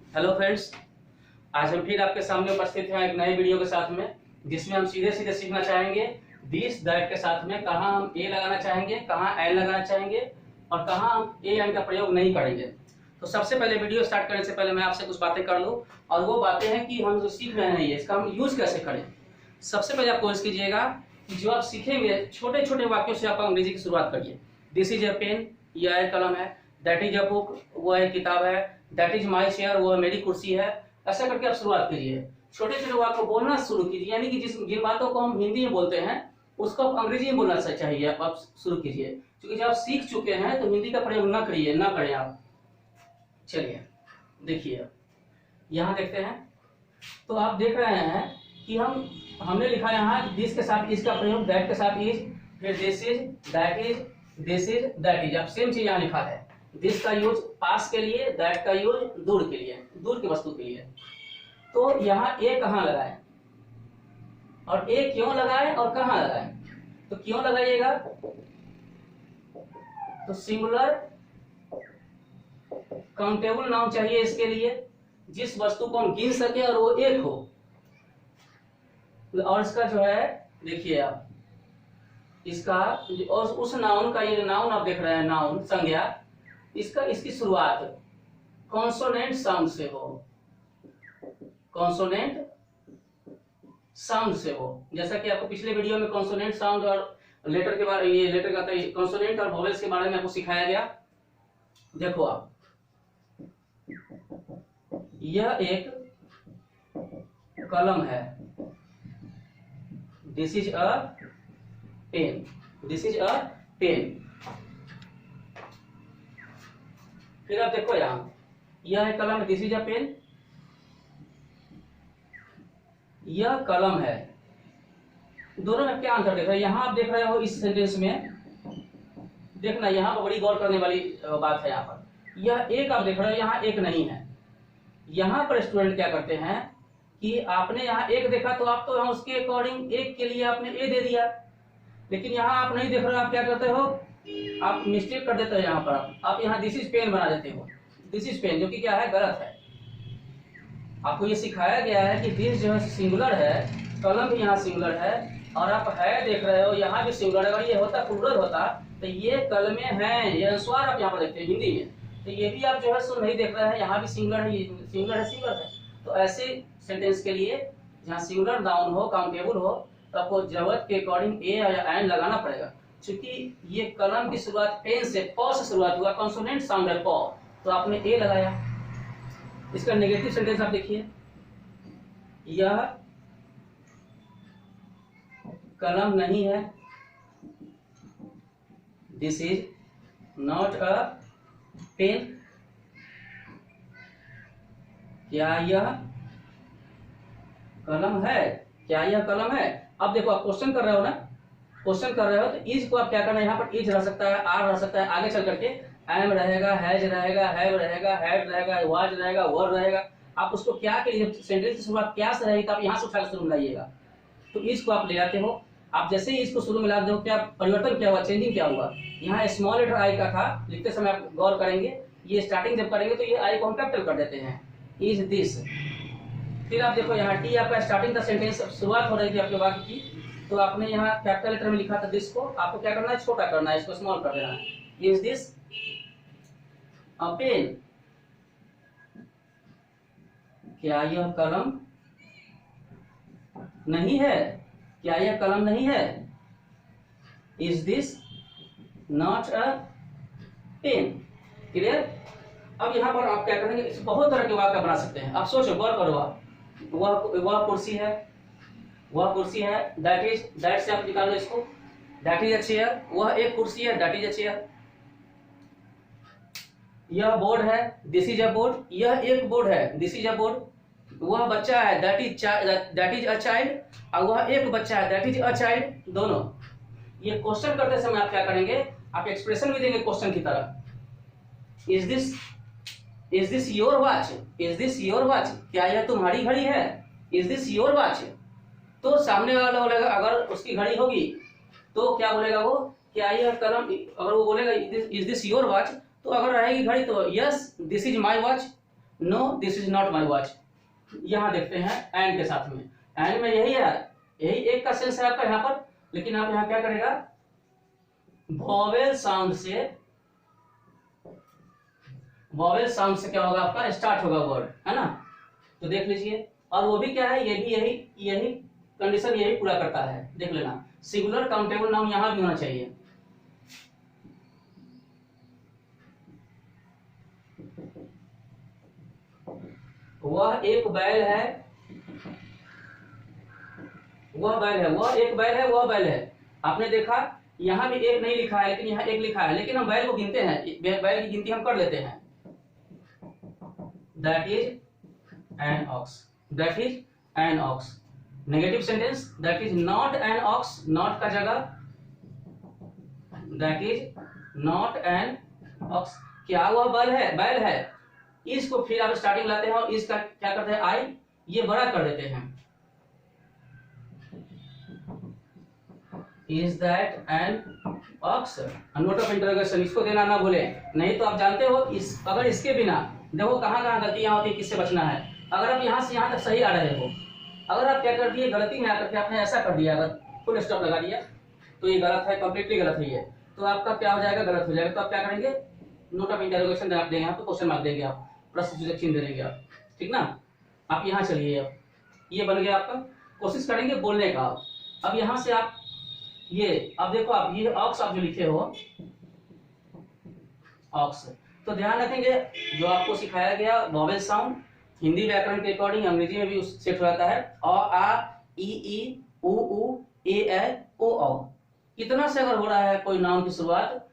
Hello friends, आज हम फिर आपके सामने उपस्थित हैं एक नए वीडियो के साथ में, जिसमें हम सीधे सीधे सीखना चाहेंगे दिस दैट के साथ में कहाँ हम ए लगाना चाहेंगे, कहाँ एन लगाना चाहेंगे और कहाँ हम ए एन का प्रयोग नहीं करेंगे। तो सबसे पहले वीडियो स्टार्ट करने से पहले मैं आपसे कुछ बातें कर लूँ, और वो बातें हैं कि हम जो सीख रहे हैं ये इसका हम यूज कैसे करें। सबसे पहले आप कोशिश कीजिएगा कि जो आप सीखेंगे छोटे छोटे वाक्यों से आप अंग्रेजी की शुरुआत करिए। दिस इज ए पेन, यह एक कलम है। दैट इज अ बुक, वो एक किताब है। दैट इज माई चेयर, वो मेरी कुर्सी है। ऐसा करके आप शुरुआत कीजिए, छोटे छोटे वाक्य बोलना शुरू कीजिए, यानी कि जिन बातों को हम हिंदी में बोलते हैं उसको आप अंग्रेजी में बोलना चाहिए। आप शुरू कीजिए, क्योंकि जब आप सीख चुके हैं तो हिंदी का प्रयोग ना करें आप। चलिए देखिए, यहाँ देखते हैं तो आप देख रहे हैं कि हमने लिखा यहाँ दिस के साथ इज का प्रयोग, दैट के साथ इज, फिर this is, that is, this is, that is. अब सेम चीज यहाँ लिखा है। दिस का यूज पास के लिए, दैट का यूज दूर के लिए, दूर की वस्तु के लिए। तो यहाँ ए कहाँ लगाए और ए क्यों लगाए और कहाँ लगाए? तो क्यों लगाइएगा? तो सिंगुलर काउंटेबल नाउन चाहिए इसके लिए, जिस वस्तु को हम गिन सके और वो एक हो। और इसका जो है देखिए आप, इसका और उस नाउन का, ये नाउन आप देख रहे हैं, नाउन संज्ञा, इसकी शुरुआत कॉन्सोनेंट साउंड से हो, कॉन्सोनेंट साउंड से हो। जैसा कि आपको पिछले वीडियो में कॉन्सोनेंट साउंड और लेटर के बारे, ये लेटर का कॉन्सोनेंट और वोवेल्स के बारे में आपको सिखाया गया। देखो आप, यह एक कलम है। This is a pen, this is a pen. फिर आप देखो यहाँ, यह है कलम, दिस इज अ पेन, यह कलम है। दोनों में क्या अंतर देख रहे हैं? यहाँ आप देख रहे हो इस सेंटेंस में, देखना यहाँ पर बड़ी गौर करने वाली बात है। यहाँ पर यह एक आप देख रहे हो, यहाँ एक नहीं है। यहाँ पर स्टूडेंट क्या करते हैं कि आपने यहाँ एक देखा तो आप तो यहाँ उसके अकॉर्डिंग एक के लिए आपने ए दे दिया, लेकिन यहाँ आप नहीं देख रहे हो। आप क्या करते हो? आप मिस्टेक कर देते हो। यहाँ पर आप यहाँ दिस इज पेन बना देते हो, दिस इज पेन, जो कि क्या है, गलत है। आपको ये सिखाया गया है कि दिस जो है सिंगुलर है, कलम भी यहाँ सिंगुलर है, और आप है देख रहे हो यहाँ भी सिंगुलर है। अगर ये होता प्लूरल होता तो ये कलमें हैं, ये अनुस्वार आप यहाँ पर देखते हैं हिंदी में, तो ये भी आप जो है सुन नहीं देख रहे हैं, यहाँ भी सिंगुलर है, सिंगुलर है, सिंगुलर है। तो ऐसे सेंटेंस के लिए जहाँ सिंगुलर नाउन हो, काउंटेबल हो, तो आपको जरूरत के अकॉर्डिंग ए या एन लगाना पड़ेगा। क्योंकि ये कलम की शुरुआत पेन से, प से शुरुआत हुआ, कॉन्सोनेंट साउंड है प, तो आपने ए लगाया। इसका नेगेटिव सेंटेंस आप देखिए, यह कलम नहीं है, this is not a pen. क्या यह कलम है? क्या यह कलम है? अब देखो, आप क्वेश्चन कर रहे हो ना, क्वेश्चन कर रहे हो, तो इज को आप क्या करना है, यहाँ पर इज रह सकता है, आर रह सकता है, आगे चल करके एम रहेगा, हैज रहेगा, हैव रहेगा, हैड रहेगा, वाज रहेगा, वर रहेगा। आप उसको क्या के लिए, सेंटेंस की शुरुआत क्या से रहेगी, तो आप यहाँ से उठा के शुरू मिलाइएगा। तो इज को आप ले आते हो। आप जैसे ही इसको शुरू मिला दो, क्या परिवर्तन क्या हुआ, चेंजिंग क्या हुआ? यहाँ स्मॉल लेटर आई का था, लिखते समय आप गौर करेंगे, ये स्टार्टिंग जब करेंगे तो ये आई को हम कैपिटल कर देते हैं, इज दिस। फिर आप देखो यहाँ टी आपका स्टार्टिंग का सेंटेंस, शुरुआत हो रही थी आपके वाक्य की, तो आपने यहाँ कैपिटल लेटर में लिखा था दिस को, आपको क्या करना है, छोटा करना है, इसको स्मॉल कर देना है। Is this a pen? क्या यह कलम नहीं है? क्या यह कलम नहीं है? Is this not a pen? Clear? अब यहाँ पर आप क्या करेंगे, इस बहुत तरह के वाक्य बना सकते हैं। आप सोचो, गौर करो आप, वह कुर्सी है, वह कुर्सी है, दैट इज, दैट से आप निकालो इसको, दैट इज अ चेयर, वह एक कुर्सी है, दैट इज अ चेयर। यह बोर्ड है, दिस इज अ बोर्ड, यह एक बोर्ड है, दिस इज अ बोर्ड। वह बच्चा है, दैट इज अ चाइल्ड, और वह एक बच्चा है, दैट इज अ चाइल्ड। दोनों ये क्वेश्चन करते समय आप क्या करेंगे, आप एक्सप्रेशन भी देंगे क्वेश्चन की तरह। Is this your watch? Is this your watch? क्या यह तुम्हारी घड़ी है? Is this your watch? तो सामने वाला बोलेगा, अगर उसकी घड़ी होगी तो क्या बोलेगा वो, क्या यह कलम, अगर वो बोलेगा इज दिस योर वॉच, तो अगर रहेगी घड़ी तो yes this is my watch. No this is not my watch. यहाँ देखते हैं एंड के साथ में, एंड में यही है, यही एक का सेंस है आपका यहाँ पर, लेकिन आप यहाँ क्या करेगा, वॉवेल साउंड से, वॉवेल साउंड से क्या होगा आपका स्टार्ट होगा वर्ड, है ना। तो देख लीजिए, और वो भी क्या है, ये भी यही कंडीशन यही पूरा करता है, देख लेना। सिंगुलर काउंटेबल नाउन यहां भी होना चाहिए। वह एक बैल है, वह बैल है, वह एक बैल है, वह बैल है। आपने देखा यहां भी एक नहीं लिखा है, लेकिन यहाँ एक लिखा है, लेकिन हम बैल को गिनते हैं, बैल की गिनती हम कर लेते हैं। That is an ox, that is an ox. Negative sentence, that is not an ox, not का जगह that is not an ox. क्या वह बैल है, बैल है। इसको फिर आप स्टार्टिंग लाते हैं और इसका क्या करते हैं, आई ये बड़ा कर देते हैं। Is that an ox, note of interrogation, इसको देना ना भूले, नहीं तो आप जानते हो इस, अगर इसके बिना देखो कहां कहां गलतियां होती है, किससे बचना है। अगर आप यहां से यहां तक सही आ रहे हो, अगर आप क्या कर दिए गलती में आकर के आपने ऐसा कर दिया, अगर फुल स्टॉप लगा दिया तो ये गलत है, कंप्लीटली गलत है ये, तो आपका क्या हो जाएगा, गलत हो जाएगा। तो आप क्या करेंगे, नोट ऑफ इंटरोगेशन आप देंगे, आपको क्वेश्चन मार्क देंगे, आप प्रश्न चिन्ह देंगे आप, ठीक ना। आप यहाँ चलिए, अब ये बन गया आपका, कोशिश करेंगे बोलने का। अब यहाँ से आप ये, अब देखो आप ये ऑक्स आप जो लिखे हो ऑक्स, तो ध्यान रखेंगे जो आपको सिखाया गया वॉवेल साउंड हिंदी व्याकरण के अकॉर्डिंग अंग्रेजी में भी सेट हो जाता है, अ आ ई उ ए ओ औ। इतना से अगर हो रहा है कोई नाउन की शुरुआत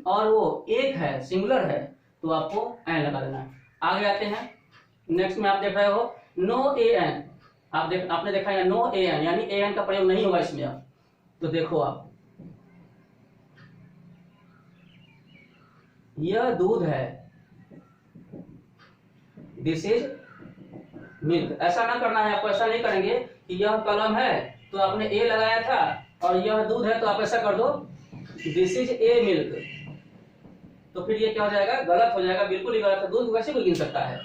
और वो एक है, सिंगुलर है, तो आपको एन लगा देना है। आगे आते हैं, नेक्स्ट में आप देख रहे हो नो ए एन, आपने देखा है नो ए एन, यानी ए एन का प्रयोग नहीं होगा इसमें। आप तो देखो आप, यह दूध है, दिस इज मिल्क। ऐसा ना करना है आपको, ऐसा नहीं करेंगे कि यह कलम है तो आपने ए लगाया था और यह दूध है तो आप ऐसा कर दो दिस इज ए मिल्क, तो फिर ये क्या हो जाएगा, गलत हो जाएगा, बिल्कुल ही गलत है। दूध वैसे कोई गिन सकता है,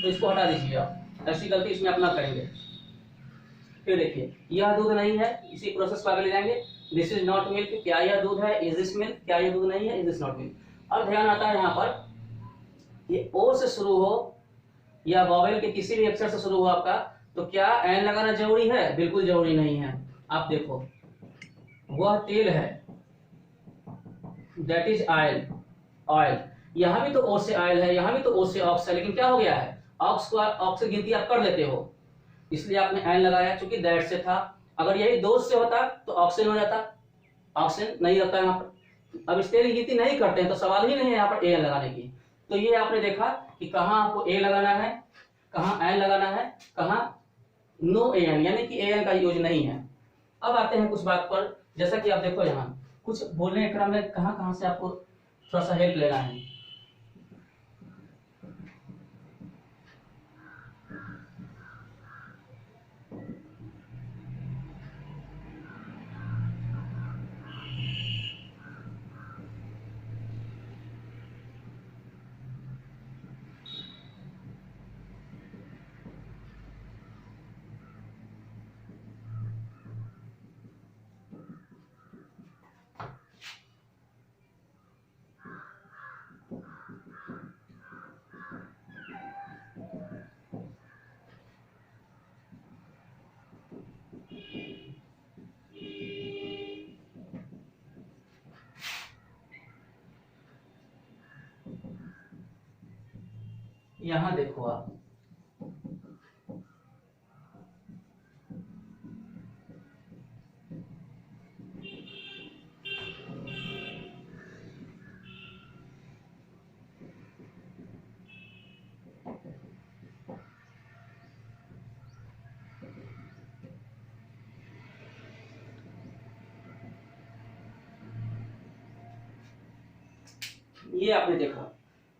तो इसको हटा दीजिए आप, ऐसी गलती इसमें आप ना करेंगे। फिर देखिए यह दूध नहीं है, इसी प्रोसेस पर आगे ले जाएंगे, दिस इज नॉट मिल्क, क्या यह दूध है, इज दिस मिल्क, क्या यह दूध नहीं है, इज दिस नॉट मिल्क। और ध्यान आता है यहाँ पर ये ओ से शुरू हो या वॉवेल के किसी भी अक्षर से शुरू हो आपका, तो क्या एन लगाना जरूरी है, बिल्कुल जरूरी नहीं है। आप देखो वह तेल है, दैट इज ऑयल, ऑयल, यहां भी तो ओ से ऑयल है, यहां भी तो ओ से ऑक्स है, लेकिन क्या हो गया है, ऑक्स को ऑक्स की गिनती आप कर लेते हो, इसलिए आपने एन लगाया, चूंकि दैट से था। अगर यही दोस्त से होता तो ऑक्सीजन हो जाता, ऑक्सीजन नहीं रहता यहाँ पर। अब इस तेल की गिनती नहीं करते हैं तो सवाल ही नहीं है यहाँ पर ए एन लगाने की। तो ये आपने देखा कि कहाँ आपको ए लगाना है, कहाँ एन लगाना है, कहाँ नो ए एन, यानी कि ए एन का यूज नहीं है। अब आते हैं कुछ बात पर, जैसा कि आप देखो यहाँ कुछ बोलने के क्रम में कहाँ कहाँ से आपको थोड़ा सा हेल्प लेना है। यहाँ देखो आप, ये आपने देखा।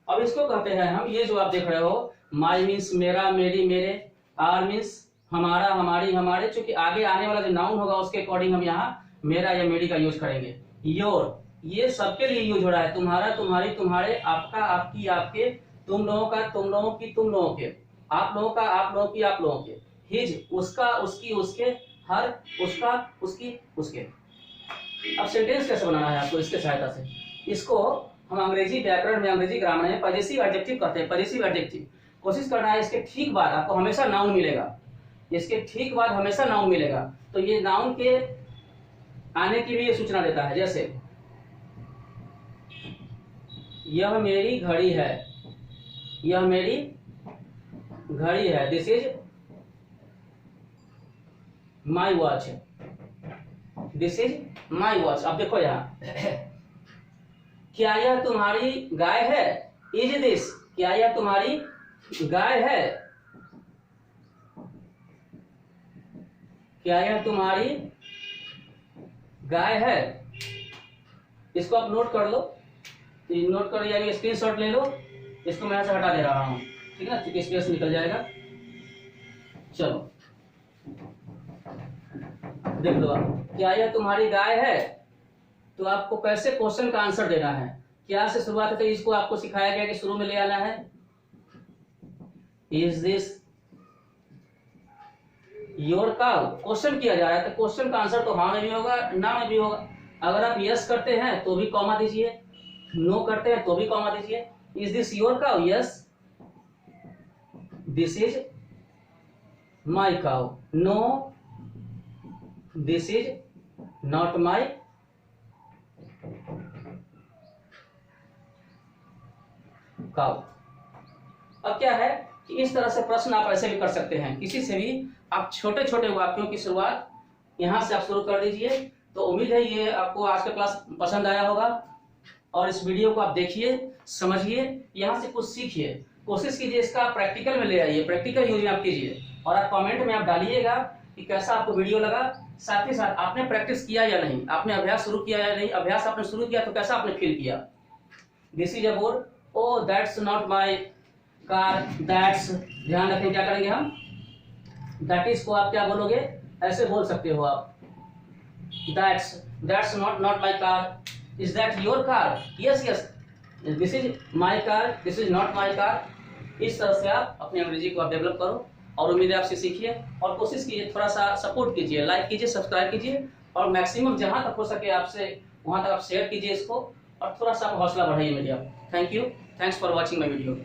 अब इसको कहते हैं हम, ये जो आप देख रहे हो, माई मीन्स मेरा, मेरी, मेरे, आर मीन्स हमारा, हमारी, हमारे, चूंकि आगे आने वाला जो नाउन होगा उसके अकॉर्डिंग हम यहाँ मेरा या मेरी का यूज करेंगे। योर, ये सबके लिए यूज हो रहा है, तुम्हारा, तुम्हारी, तुम्हारे, आपका, आपकी, आपके, तुम लोगों का, तुम लोगों की, तुम लोगों के, आप लोगों का, आप लोगों की, आप लोगों के, हिज उसका, उसकी, उसके, हर उसका, उसकी, उसके। अब सेंटेंस कैसे बनाना है आपको इसके सहायता से, इसको हम अंग्रेजी व्याकरण में, अंग्रेजी ग्रामर में पॉजेसिव एडजेक्टिव कहते हैं, पॉजेसिव एडजेक्टिव। कोशिश करना है इसके ठीक बाद आपको हमेशा नाउन मिलेगा, इसके ठीक बाद हमेशा नाउन मिलेगा। तो ये नाउन के आने की भी ये सूचना देता है, जैसे यह मेरी घड़ी है, यह मेरी घड़ी है, this is my watch, this is my watch. अब देखो यहाँ क्या यह तुम्हारी गाय है, इज दिस, क्या यह तुम्हारी गाय है, क्या यह तुम्हारी गाय है। इसको आप नोट कर लो, नोट कर यानी स्क्रीनशॉट ले लो, इसको मैं यहाँ से हटा दे रहा हूँ, ठीक है ना, क्योंकि स्पेस निकल जाएगा। चलो देख लो आप, क्या यह तुम्हारी गाय है, तो आपको कैसे क्वेश्चन का आंसर देना है, क्या से शुरुआत है, तो इसको आपको सिखाया गया कि शुरू में ले आना है is this your cow. Question किया जा रहा है तो क्वेश्चन का आंसर तो हाँ में भी होगा, ना में भी होगा। अगर आप यस करते हैं तो भी कॉमा दीजिए, नो करते हैं तो भी कॉमा दीजिए। Is this your cow, yes, this is my cow, no, this is not my cow. अब क्या है कि इस तरह से प्रश्न आप ऐसे भी कर सकते हैं, किसी से भी आप छोटे छोटे वाक्यों की शुरुआत यहां से आप शुरू कर दीजिए। तो उम्मीद है ये आपको आज का क्लास पसंद आया होगा, और इस वीडियो को आप देखिए, समझिए, यहाँ से कुछ सीखिए, कोशिश कीजिए इसका प्रैक्टिकल में ले आइए, प्रैक्टिकल यूज में आप कीजिए, और आप कमेंट में आप डालिएगा कि कैसा आपको वीडियो लगा। साथ ही साथ आपने प्रैक्टिस किया या नहीं, आपने अभ्यास शुरू किया या नहीं, अभ्यास आपने शुरू किया तो कैसा आपने फील किया। This is a board, O that's not my car, that's, ध्यान रखें क्या करेंगे हम, दैट इज को आप क्या बोलोगे, ऐसे बोल सकते हो आप, that's not my car, is that your car, yes yes, this is my car, this is not my car. इस तरह से आप अपनी अंग्रेजी को आप डेवलप करो, और उम्मीद है आपसे सीखिए, और कोशिश कीजिए थोड़ा सा सपोर्ट कीजिए, लाइक कीजिए, सब्सक्राइब कीजिए, और मैक्सिमम जहां तक हो सके आपसे वहां तक आप शेयर कीजिए इसको, और थोड़ा सा आप हौसला बढ़ाइए मेरी आप। Thank you, thanks for watching my video.